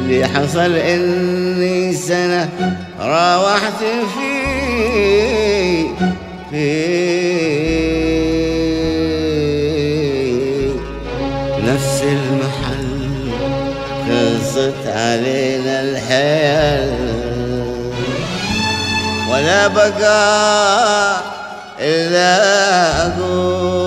اللي حصل إني سنة راوحت في نفس المحل، خلصت علينا الحياة ولا بقى إلا أقول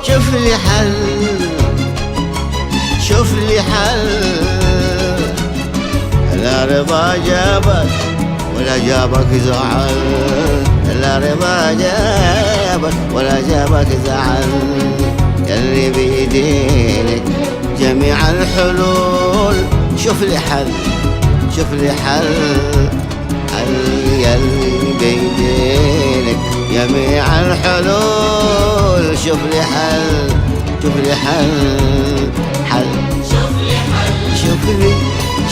شوف لي حل، شوف لي حل. لا رضا جابك ولا جابك زعل، لا رضا جابك ولا جابك زعل. يلي بيدينك جميع الحلول، شوف لي حل، شوف لي حل. يلي بيدينك جميع الحلول، شوف لي حل، شوف لي حل. حل شوف لي حل، شوف لي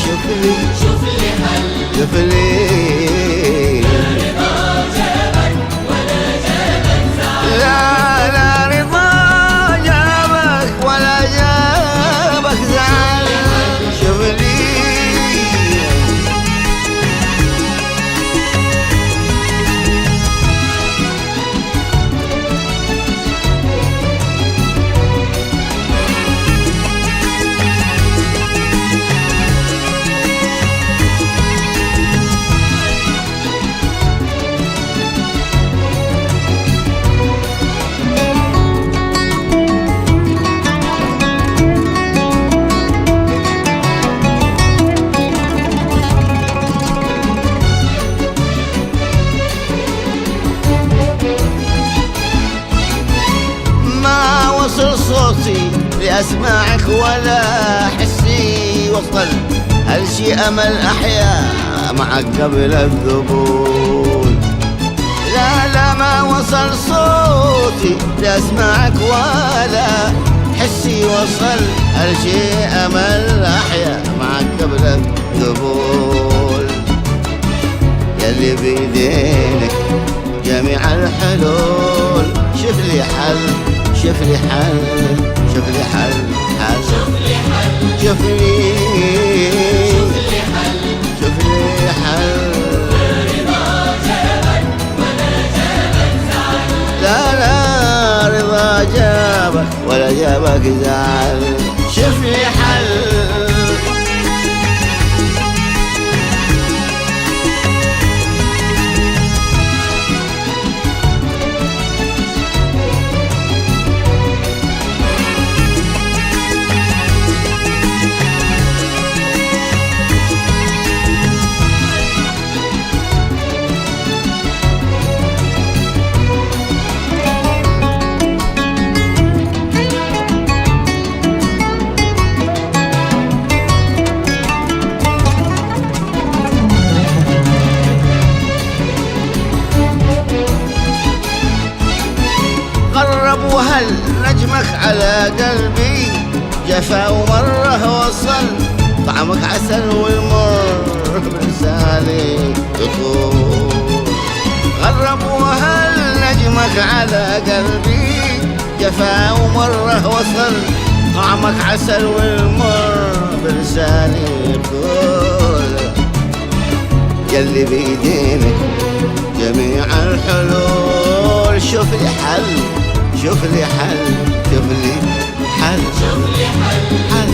شوف لي شوف لي حل. شوف لي لا رضا جابك ولا جابك زعل، لا لا رضا جابك ولا جابك زعل. شوف لي وصل صوتي لأسماعك ولا حسي وصل، هل شي أمل أحيا معك قبل الذبول. لا لا ما وصل صوتي لأسماعك ولا حسي وصل، هل شي أمل أحيا معك قبل الذبول. يلي بيدينك جميع الحلول، شوف لي حل، شوف لي حل، شوف لي حل. حل شوف لي حل، شوف لي شوف لي حل. شوف لي حل. لا رضا جابك ولا جابك زعل، لا لا رضا جابك ولا جابك زعل. شوف لي حل. وهل نجمك على قلبي جفا ومره وصل، طعمك عسل والمر بلساني يطول. غرب وهل نجمك على قلبي جفا ومره وصل، طعمك عسل والمر بلساني يطول. يلي بيدينك جميع الحلول، شوف لي حل، شوف لي حل، شوف لي حل. شوف لي حل.